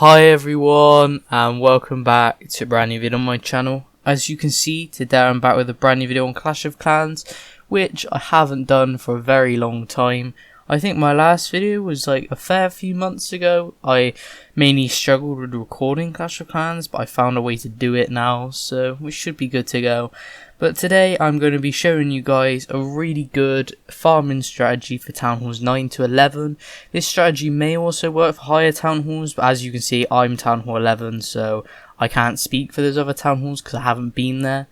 Hi everyone and welcome back to a brand new video on my channel. As you can see, today I'm back with a brand new video on Clash of Clans, which I haven't done for a very long time. I think my last video was like a fair few months ago. I mainly struggled with recording Clash of Clans, but I found a way to do it now, so we should be good to go. But today I'm going to be showing you guys a really good farming strategy for Town Halls 9 to 11. This strategy may also work for higher Town Halls, but as you can see I'm Town Hall 11, so I can't speak for those other Town Halls because I haven't been there.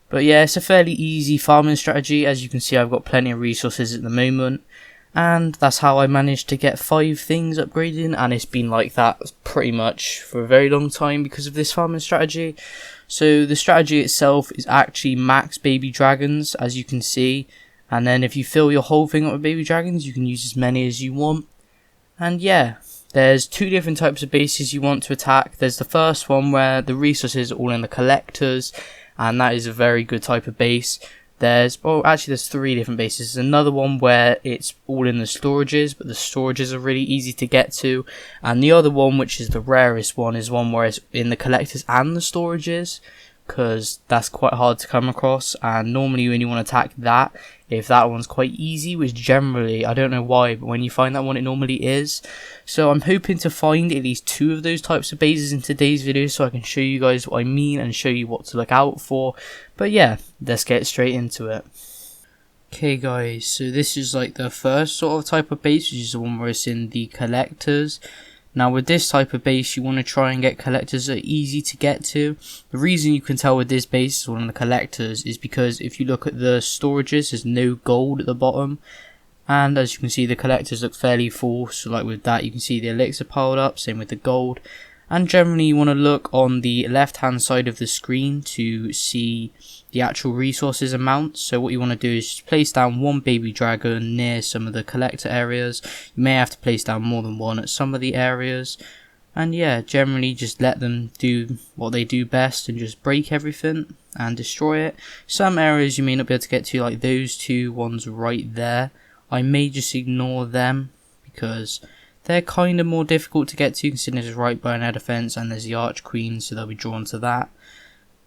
But yeah, it's a fairly easy farming strategy. As you can see, I've got plenty of resources at the moment. And that's how I managed to get 5 things upgraded, and it's been like that pretty much for a very long time because of this farming strategy. So the strategy itself is actually max baby dragons, as you can see, and then if you fill your whole thing up with baby dragons, you can use as many as you want. And yeah, there's 2 different types of bases you want to attack. There's the first one where the resources are all in the collectors, and that is a very good type of base. There's 3 different bases. There's another one where it's all in the storages, but the storages are really easy to get to. And the other one, which is the rarest one, is one where it's in the collectors and the storages, because that's quite hard to come across. And normally when you want to attack that, if that one's quite easy, which generally, I don't know why, but when you find that one it normally is. So I'm hoping to find at least 2 of those types of bases in today's video so I can show you guys what I mean and show you what to look out for. But yeah, let's get straight into it. Okay guys, so this is like the first sort of type of base, which is the one where it's in the collectors. Now with this type of base, you want to try and get collectors that are easy to get to. The reason you can tell with this base is one of the collectors is because if you look at the storages, there's no gold at the bottom. And as you can see, the collectors look fairly full, so like with that you can see the elixir piled up, same with the gold. And generally you want to look on the left hand side of the screen to see the actual resources amount. So what you want to do is just place down 1 baby dragon near some of the collector areas. You may have to place down more than 1 at some of the areas. And yeah, generally just let them do what they do best and just break everything and destroy it. Some areas you may not be able to get to, like those 2 ones right there. I may just ignore them because they're kind of more difficult to get to, considering it's right by an air defense and there's the Arch Queen, so they'll be drawn to that.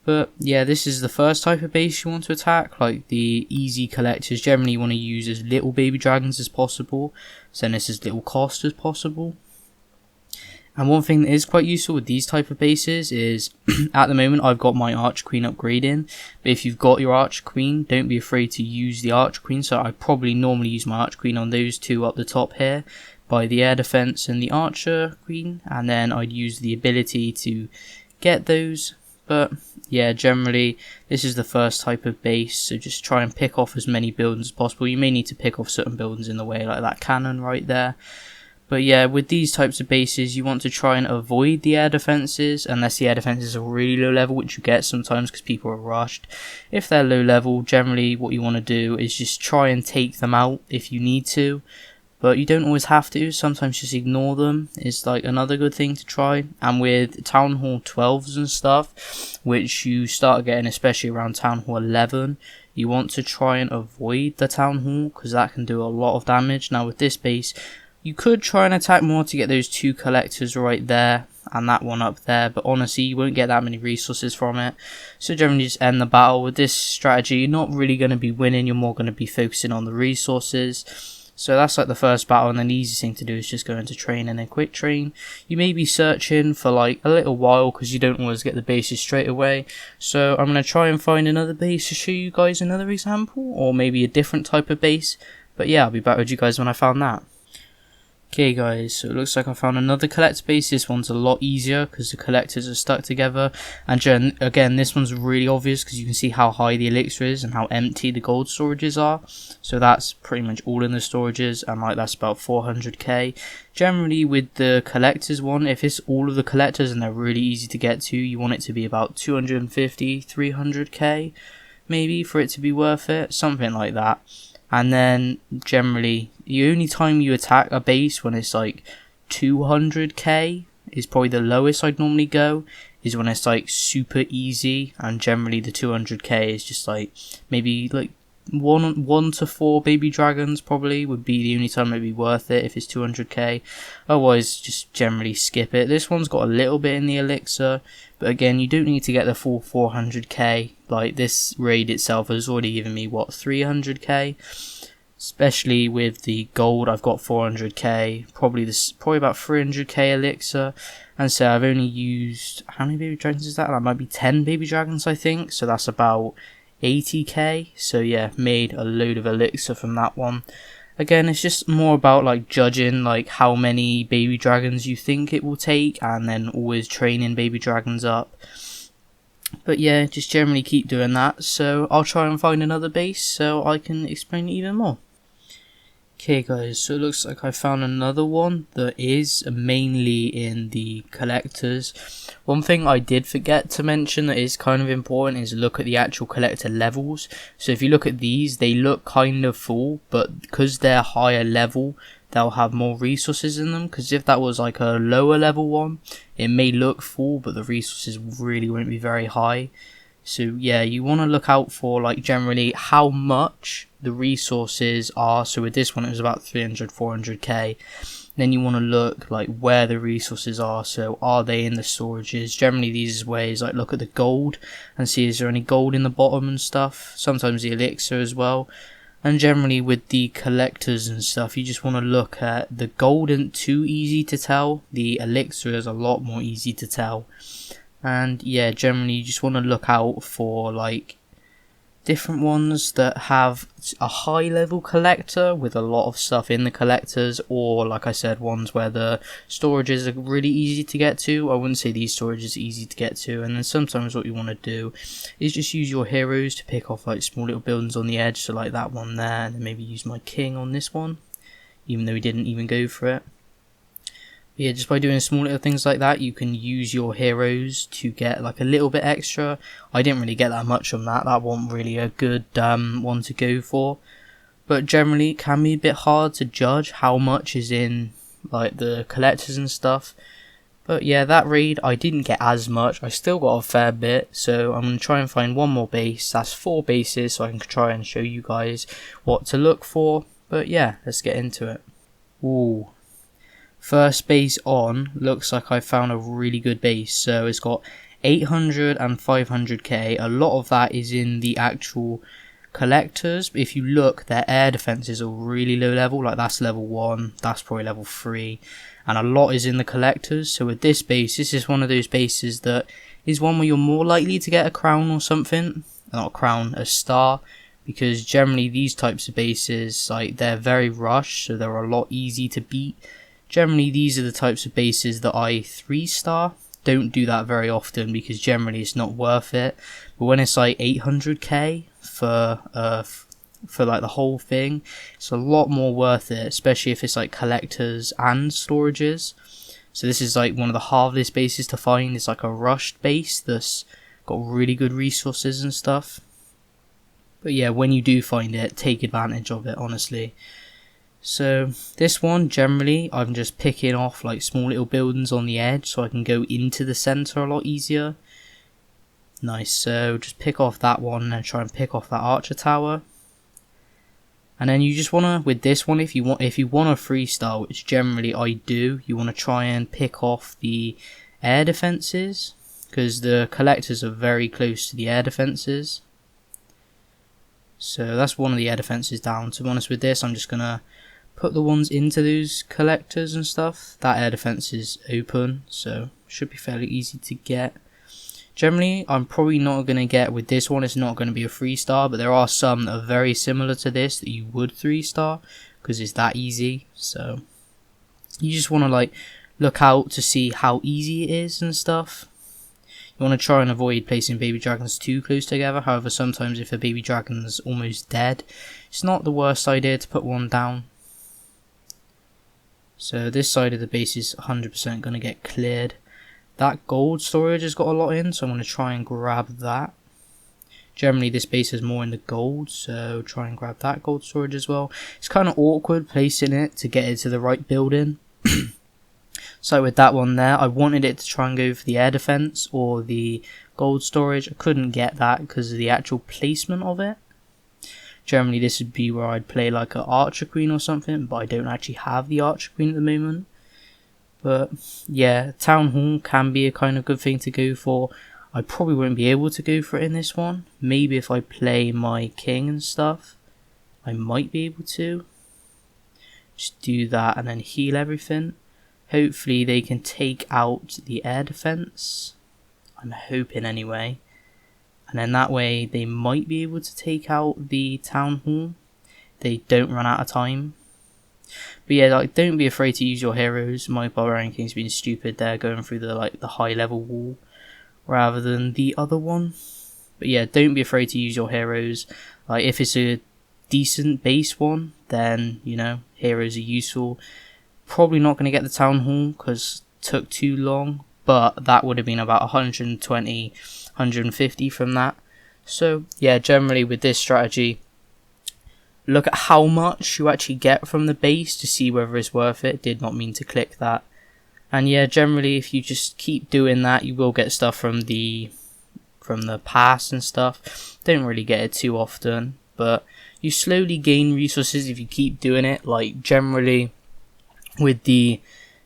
But yeah, this is the first type of base you want to attack, like the easy collectors. Generally you want to use as little baby dragons as possible, so this as little cost as possible. And one thing that is quite useful with these type of bases is, at the moment I've got my Arch Queen upgrading, but if you've got your Arch Queen, don't be afraid to use the Arch Queen. So I probably normally use my Arch Queen on those 2 up the top here, by the air defense and the archer queen, and then I'd use the ability to get those. But yeah, generally this is the first type of base, so just try and pick off as many buildings as possible. You may need to pick off certain buildings in the way, like that cannon right there. But yeah, with these types of bases you want to try and avoid the air defenses, unless the air defenses are really low level, which you get sometimes because people are rushed. If they're low level, generally what you want to do is just try and take them out if you need to. But you don't always have to, sometimes just ignore them is like another good thing to try. And with Town Hall 12s and stuff, which you start getting especially around Town Hall 11, you want to try and avoid the Town Hall because that can do a lot of damage. Now with this base, you could try and attack more to get those 2 collectors right there and that one up there, but honestly you won't get that many resources from it. So generally just end the battle. With this strategy you're not really going to be winning, you're more going to be focusing on the resources. So that's like the first battle, and then the easiest thing to do is just go into train and then quick train. You may be searching for like a little while because you don't always get the bases straight away. So I'm going to try and find another base to show you guys another example, or maybe a different type of base. But yeah, I'll be back with you guys when I found that. Okay guys, so it looks like I found another collector base. This one's a lot easier because the collectors are stuck together, and again this one's really obvious because you can see how high the elixir is and how empty the gold storages are. So that's pretty much all in the storages, and like that's about 400k. Generally with the collectors one, if it's all of the collectors and they're really easy to get to, you want it to be about 250, 300k maybe for it to be worth it, something like that. And then generally the only time you attack a base when it's like 200k is probably the lowest I'd normally go, is when it's like super easy, and generally the 200k is just like maybe like one to 4 baby dragons probably would be the only time it'd be worth it if it's 200k. Otherwise, just generally skip it. This one's got a little bit in the elixir, but again, you don't need to get the full 400k. Like, this raid itself has already given me, what, 300k? Especially with the gold, I've got 400k, probably about 300k elixir, and so I've only used, how many baby dragons is that? That might be 10 baby dragons, I think, so that's about 80k. So yeah, made a load of elixir from that one. Again, it's just more about like judging like how many baby dragons you think it will take, and then always training baby dragons up. But yeah, just generally keep doing that. So I'll try and find another base so I can explain it even more. Okay guys, so it looks like I found another one that is mainly in the collectors. One thing I did forget to mention that is kind of important is look at the actual collector levels. So if you look at these, they look kind of full, but because they're higher level, they'll have more resources in them. Because if that was like a lower level one, it may look full, but the resources really won't be very high. So yeah, you want to look out for like generally how much the resources are. So with this one it was about 300-400k. Then you want to look like where the resources are. So are they in the storages? Generally these ways, like look at the gold and see is there any gold in the bottom and stuff. Sometimes the elixir as well. And generally with the collectors and stuff, you just want to look at the gold isn't too easy to tell. The elixir is a lot more easy to tell. And yeah, generally you just want to look out for like different ones that have a high level collector with a lot of stuff in the collectors, or like I said, ones where the storages are really easy to get to. I wouldn't say these storages are easy to get to. And then sometimes what you want to do is just use your heroes to pick off like small little buildings on the edge, so like that one there, and then maybe use my king on this one, even though he didn't even go for it. Yeah, just by doing small little things like that, you can use your heroes to get like a little bit extra. I didn't really get that much from that. That wasn't really a good one to go for. But generally, it can be a bit hard to judge how much is in like the collectors and stuff. But yeah, that raid, I didn't get as much. I still got a fair bit. So I'm going to try and find one more base. That's 4 bases, so I can try and show you guys what to look for. But yeah, let's get into it. Ooh. First base on, looks like I found a really good base. So it's got 800 and 500k. A lot of that is in the actual collectors. But if you look, their air defenses are really low level. Like that's level 1, that's probably level 3. And a lot is in the collectors. So with this base, this is one of those bases that is one where you're more likely to get a crown or something. Not a crown, a star. Because generally these types of bases, like they're very rushed, so they're a lot easy to beat. Generally, these are the types of bases that I 3-star. Don't do that very often because generally it's not worth it. But when it's like 800k for like the whole thing, it's a lot more worth it, especially if it's like collectors and storages. So this is like one of the hardest bases to find. It's like a rushed base that's got really good resources and stuff. But yeah, when you do find it, take advantage of it, honestly. So this one, generally, I'm just picking off like small little buildings on the edge so I can go into the center a lot easier. Nice, so just pick off that one and try and pick off that archer tower. And then you just wanna, with this one, if you want a 3-star, which generally I do, you wanna try and pick off the air defenses, because the collectors are very close to the air defenses. So that's one of the air defenses down. To be honest with this, I'm just gonna put the ones into those collectors and stuff. That air defense is open, so should be fairly easy to get. Generally, I'm probably not going to get, with this one, it's not going to be a 3-star, but there are some that are very similar to this that you would 3-star, because it's that easy. So you just want to like look out to see how easy it is and stuff. You want to try and avoid placing baby dragons too close together. However, sometimes if a baby dragon's almost dead, it's not the worst idea to put one down. So this side of the base is 100% going to get cleared. That gold storage has got a lot in, so I'm going to try and grab that. Generally this base is more in the gold, so try and grab that gold storage as well. It's kind of awkward placing it to get it to the right building. So with that one there, I wanted it to try and go for the air defense or the gold storage. I couldn't get that because of the actual placement of it. Generally this would be where I'd play like an Archer Queen or something, but I don't actually have the Archer Queen at the moment. But yeah, Town Hall can be a kind of good thing to go for. I probably won't be able to go for it in this one. Maybe if I play my king and stuff, I might be able to. Just do that and then heal everything. Hopefully they can take out the air defense. I'm hoping anyway. And then that way they might be able to take out the Town Hall. They don't run out of time. But yeah, like, don't be afraid to use your heroes. My Barbarian King's been stupid there, going through the high level wall rather than the other one. But yeah, don't be afraid to use your heroes. Like, if it's a decent base one, then, you know, heroes are useful. Probably not going to get the Town Hall because it took too long, but that would have been about 120, 150 from that. So yeah, generally with this strategy, look at how much you actually get from the base to see whether it's worth it. Did not mean to click that. And yeah, generally if you just keep doing that, you will get stuff from the past and stuff. Don't really get it too often, but you slowly gain resources if you keep doing it. Like, generally with the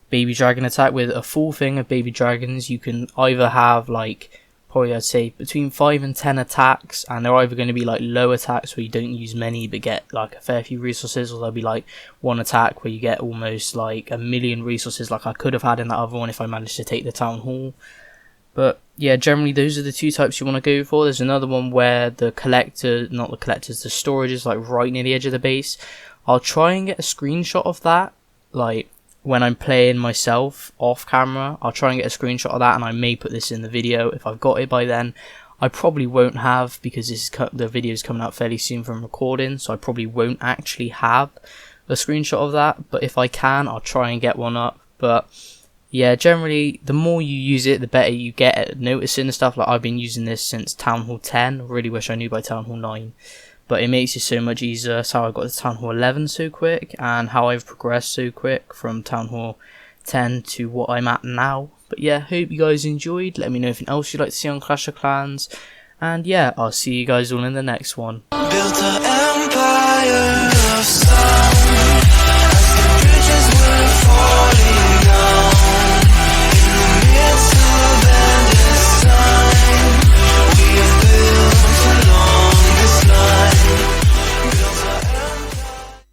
baby dragon attack, with a full thing of baby dragons, you can either have like, probably I'd say between 5 and 10 attacks, and they're either going to be like low attacks where you don't use many but get like a fair few resources, or there'll be like one attack where you get almost like 1,000,000 resources like I could have had in that other one if I managed to take the Town Hall. But yeah, generally those are the two types you want to go for. There's another one where the the storage is like right near the edge of the base. I'll try and get a screenshot of that, like when I'm playing myself off camera. I'll try and get a screenshot of that, and I may put this in the video if I've got it by then. I probably won't have, because the video is coming out fairly soon from recording, so I probably won't actually have a screenshot of that. But if I can, I'll try and get one up. But yeah, generally the more you use it, the better you get at noticing stuff. Like, I've been using this since Town Hall 10. Really wish I knew by Town Hall 9. But it makes it so much easier. That's how I got to Town Hall 11 so quick, and how I've progressed so quick from Town Hall 10 to what I'm at now. But yeah, hope you guys enjoyed. Let me know anything else you'd like to see on Clash of Clans. And yeah, I'll see you guys all in the next one. Built an empire.